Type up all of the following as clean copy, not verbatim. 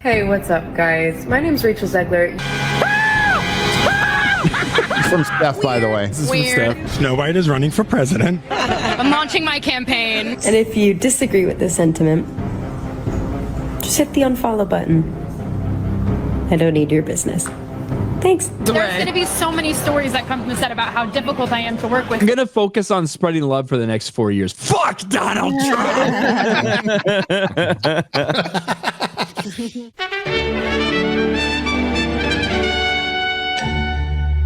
Hey, what's up, guys? My name's Rachel Zegler. From Steph, by the way. This is from Steph. Snow White is running for president. I'm launching my campaign. And if you disagree with this sentiment, just hit the unfollow button. I don't need your business. Thanks. There's going to be so many stories that come from the set about how difficult I am to work with. I'm going to focus on spreading love for the next 4 years. Fuck Donald Trump!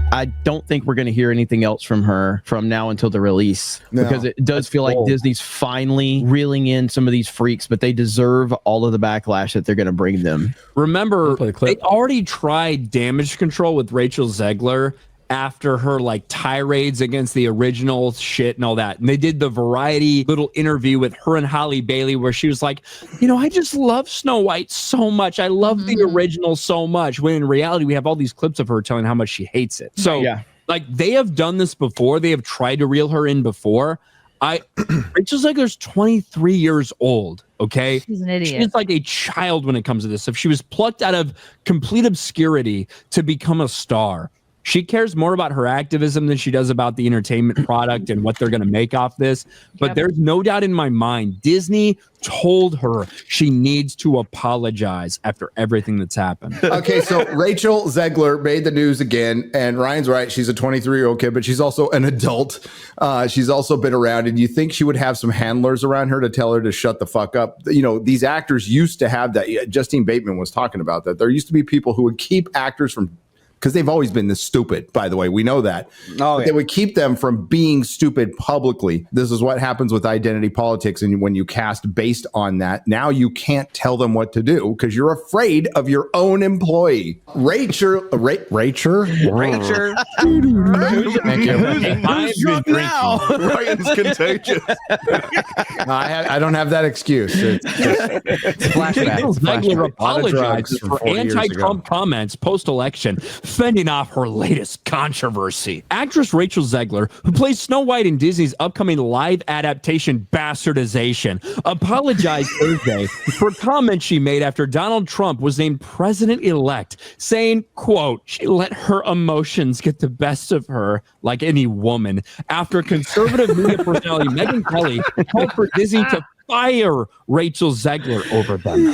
I don't think we're going to hear anything else from her from now until the release, because it does feel like Disney's finally reeling in some of these freaks, but they deserve all of the backlash that they're going to bring them. Remember, they already tried damage control with Rachel Zegler after her like tirades against the original shit and all that. And they did the Variety little interview with her and Halle Bailey where she was like, you know, I just love Snow White so much. I love the original so much. When in reality, we have all these clips of her telling how much she hates it. So like they have done this before. They have tried to reel her in before. Rachel Zegler's 23 years old. Okay. She's an idiot. She's like a child when it comes to this stuff. She was plucked out of complete obscurity to become a star. She cares more about her activism than she does about the entertainment product and what they're going to make off this. But there's no doubt in my mind, Disney told her she needs to apologize after everything that's happened. Okay, so Rachel Zegler made the news again, and Ryan's right. She's a 23-year-old kid, but she's also an adult. She's also been around, and you think she would have some handlers around her to tell her to shut the fuck up. You know, these actors used to have that. Justine Bateman was talking about that. There used to be people who would keep actors from, because they've always been this stupid, by the way. We know that. They would keep them from being stupid publicly. This is what happens with identity politics. And when you cast based on that, now you can't tell them what to do because you're afraid of your own employee. Rachel. Thank you. Who's drunk now? Ryan's contagious. I don't have that excuse. It's flashback. Zegler apologized for anti-Trump comments post-election, fending off her latest controversy. Actress Rachel Zegler, who plays Snow White in Disney's upcoming live adaptation Bastardization, apologized Thursday for comments she made after Donald Trump was named president-elect, saying, quote, she let her emotions get the best of her like any woman after conservative media personality Megyn Kelly called for Disney to fire Rachel Zegler over them.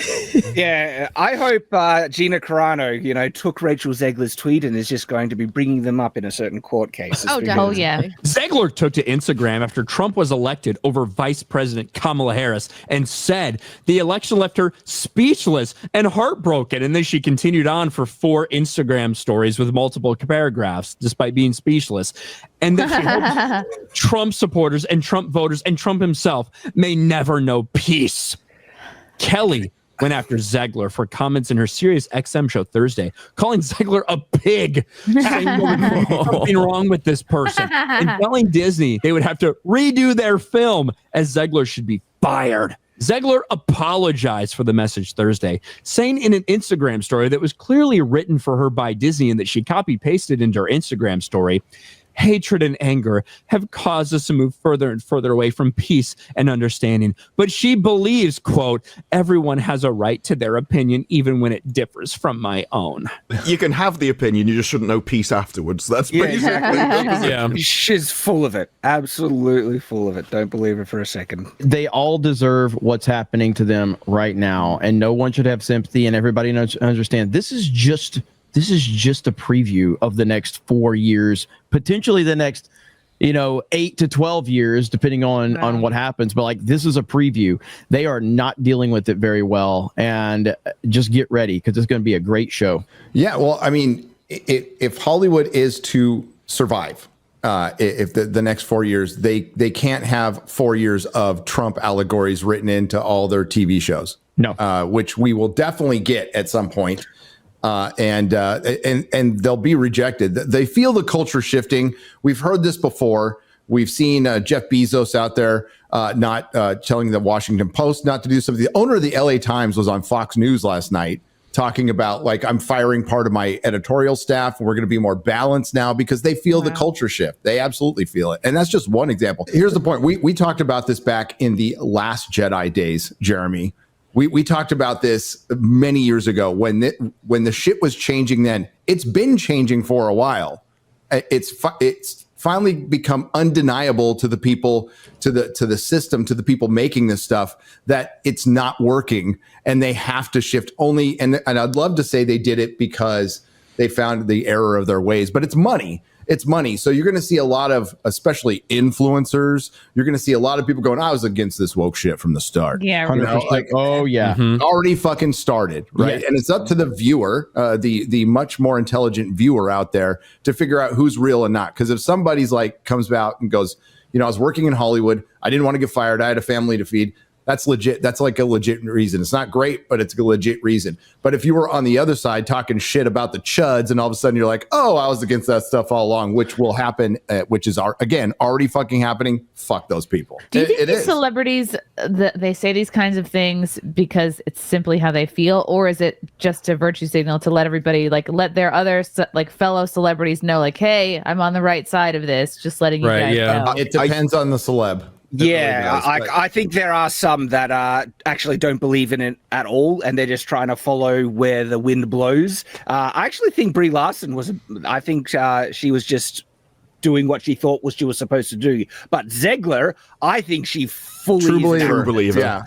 Yeah, I hope Gina Carano, took Rachel Zegler's tweet and is just going to be bringing them up in a certain court case. Zegler took to Instagram after Trump was elected over Vice President Kamala Harris and said the election left her speechless and heartbroken. And then she continued on for 4 Instagram stories with multiple paragraphs, despite being speechless. And that she hopes Trump supporters and Trump voters and Trump himself may never know peace. Kelly went after Zegler for comments in her Sirius XM show Thursday, calling Zegler a pig, saying there would be something wrong with this person, and telling Disney they would have to redo their film as Zegler should be fired. Zegler apologized for the message Thursday, saying in an Instagram story that was clearly written for her by Disney and that she copy-pasted into her Instagram story, hatred and anger have caused us to move further and further away from peace and understanding. But she believes, quote, everyone has a right to their opinion, even when it differs from my own. You can have the opinion, you just shouldn't know peace afterwards. That's basically She's full of it. Absolutely full of it. Don't believe her for a second. They all deserve what's happening to them right now, and no one should have sympathy, and everybody understand this is just a preview of the next 4 years, potentially the next, 8 to 12 years, depending on what happens. But like, this is a preview. They are not dealing with it very well, and just get ready because it's going to be a great show. Yeah, well, I mean, if Hollywood is to survive, if the next 4 years, they can't have 4 years of Trump allegories written into all their TV shows. No, which we will definitely get at some point. And they'll be rejected. They feel the culture shifting. We've heard this before. We've seen Jeff Bezos out there not telling the Washington Post not to do something. The owner of the LA Times was on Fox News last night talking about, like, I'm firing part of my editorial staff and we're going to be more balanced now because they feel the culture shift. They absolutely feel it. And that's just one example. Here's the point. We talked about this back in the Last Jedi days, Jeremy. We talked about this many years ago when the shit was changing. Then it's been changing for a while. It's finally become undeniable to the people, to the system, to the people making this stuff, that it's not working, and they have to shift only. And I'd love to say they did it because they found the error of their ways, but it's money. It's money. So you're going to see a lot of, especially influencers, you're going to see a lot of people going, I was against this woke shit from the start. Yeah. You know, like, oh yeah. Already fucking started, right? Yeah. And it's up to the viewer, the much more intelligent viewer out there, to figure out who's real and not. Because if somebody's like comes out and goes, you know, I was working in Hollywood, I didn't want to get fired, I had a family to feed. That's legit. That's like a legit reason. It's not great, but it's a legit reason. But if you were on the other side talking shit about the chuds, and all of a sudden you're like, oh, I was against that stuff all along, which will happen, which is again already fucking happening. Fuck those people. Do you think these celebrities, they say these kinds of things because it's simply how they feel, or is it just a virtue signal to let everybody, like, let their other like fellow celebrities know, like, hey, I'm on the right side of this. Just letting you guys know. It depends on the celeb. Yeah, really does, I think there are some that actually don't believe in it at all, and they're just trying to follow where the wind blows. I actually think Brie Larson I think she was just doing what she thought she was supposed to do. But Zegler, I think she fully True believer.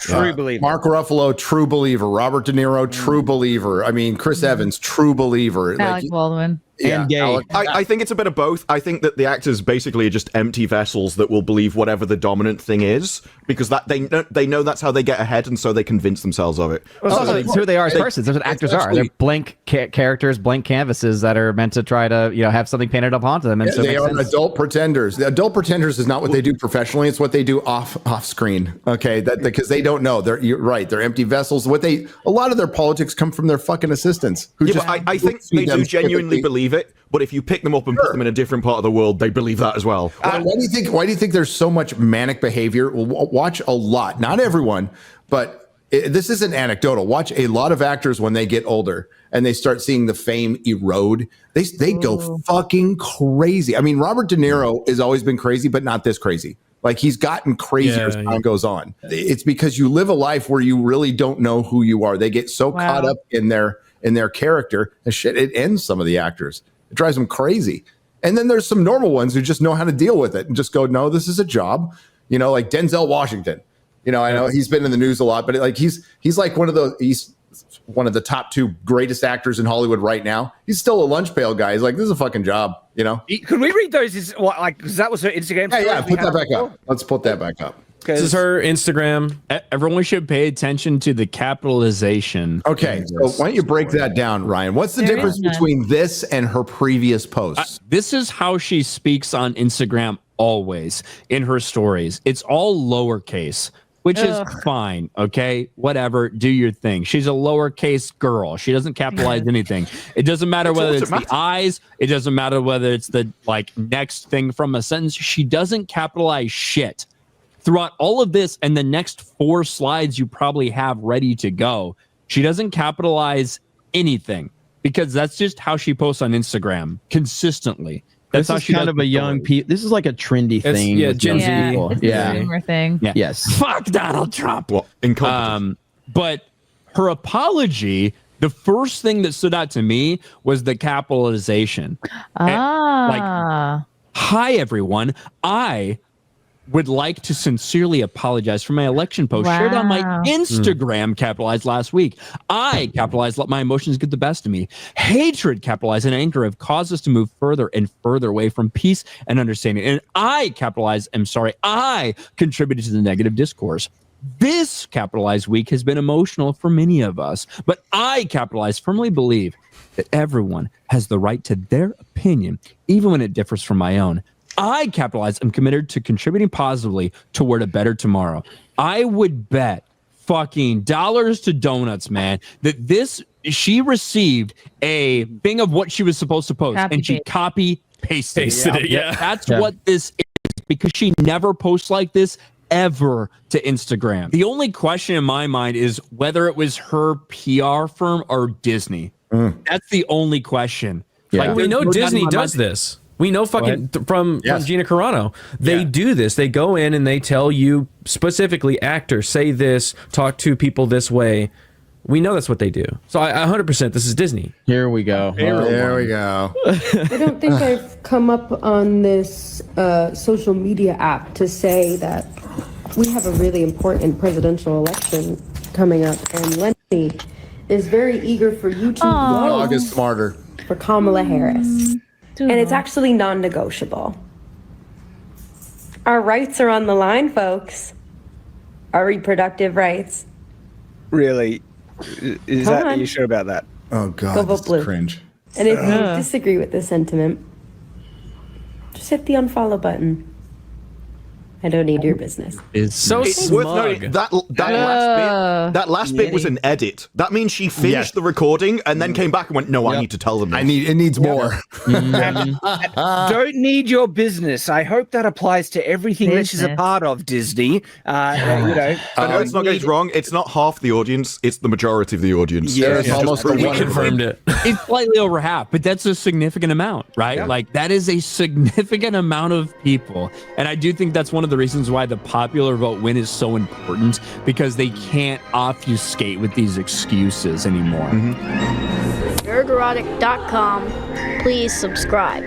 True believer. Mark Ruffalo, true believer. Robert De Niro, true believer. I mean, Chris Evans, true believer. Alec Baldwin. And gay. I think it's a bit of both. I think that the actors basically are just empty vessels that will believe whatever the dominant thing is, because that they know that's how they get ahead, and so they convince themselves of it. It's who they are as persons. That's what actors are. They're blank characters, blank canvases that are meant to try to, you know, have something painted up onto them. And so they are adult pretenders. The adult pretenders is not what they do professionally. It's what they do off screen. Okay, because they don't know. You're right. They're empty vessels. A lot of their politics come from their fucking assistants. I think they do genuinely believe it, but if you pick them up and put them in a different part of the world, they believe that as well. Why do you think there's so much manic behavior? Watch a lot, not everyone, but this isn't anecdotal. Watch a lot of actors when they get older and they start seeing the fame erode. They go fucking crazy. I mean, Robert De Niro has always been crazy, but not this crazy. Like, he's gotten crazier as time goes on. It's because you live a life where you really don't know who you are. They get so caught up in their character and shit. It ends some of the actors. It drives them crazy. And then there's some normal ones who just know how to deal with it and just go, no, this is a job. You know, like Denzel Washington. You know, I know he's been in the news a lot, but like he's like he's one of the top 2 greatest actors in Hollywood right now. He's still a lunch pail guy. He's like, this is a fucking job, you know? Could we read those? Because that was her Instagram story. Yeah, put that back up. Let's put that back up. This is her Instagram. Everyone should pay attention to the capitalization. Okay, so why don't you break that down, Ryan? What's the difference between this and her previous posts? This is how she speaks on Instagram always in her stories. It's all lowercase, which is fine. Okay, whatever, do your thing. She's a lowercase girl. She doesn't capitalize anything. It doesn't matter whether it's the eyes. It doesn't matter whether it's the next thing from a sentence. She doesn't capitalize shit. Throughout all of this and the next 4 slides you probably have ready to go, she doesn't capitalize anything, because that's just how she posts on Instagram consistently. That's how she kind of a young people. This is like a trendy thing. Yeah, Gen Z. It's thing. Yeah. Yes. Fuck Donald Trump. Well, incompetent. But her apology, the first thing that stood out to me was the capitalization. Hi, everyone. I would like to sincerely apologize for my election post shared on my Instagram, capitalized last week. I capitalized, let my emotions get the best of me. Hatred, capitalized, and anger have caused us to move further and further away from peace and understanding. And I capitalized, I'm sorry, I contributed to the negative discourse. This capitalized week has been emotional for many of us, but I capitalized firmly believe that everyone has the right to their opinion, even when it differs from my own. I capitalized, I'm committed to contributing positively toward a better tomorrow. I would bet fucking dollars to donuts, man, that she received a thing of what she was supposed to post, and she copy pasted it. Yeah. That's what this is, because she never posts like this ever to Instagram. The only question in my mind is whether it was her PR firm or Disney. That's the only question. Like, we know Disney does this. We know fucking from Gina Carano. They do this. They go in and they tell you specifically, actor, say this, talk to people this way. We know that's what they do. So I 100%, this is Disney. Here we go. There we go. I don't think I've come up on this social media app to say that we have a really important presidential election coming up, and Lenny is very eager for you to Dog vote is smarter. for Kamala Harris. And it's actually non-negotiable. Our rights are on the line, folks. Our reproductive rights. Really? Is Come that? Are on. you sure about that? Oh God, Go vote this is blue. cringe. And if you disagree with this sentiment, just hit the unfollow button. I don't need your business. Is so It's worth noting that last bit was an edit. That means she finished the recording and then came back and went, "No, I need to tell them. This. It needs more." Don't need your business. I hope that applies to everything that she's a part of, Disney. And let's not get it wrong. It's not half the audience. It's the majority of the audience. Yeah, it's almost we confirmed it. It's slightly over half, but that's a significant amount, right? Yeah. Like that is a significant amount of people. And I do think that's one of the reasons why the popular vote win is so important, because they can't obfuscate with these excuses anymore. Nerdrotic.com. Please subscribe.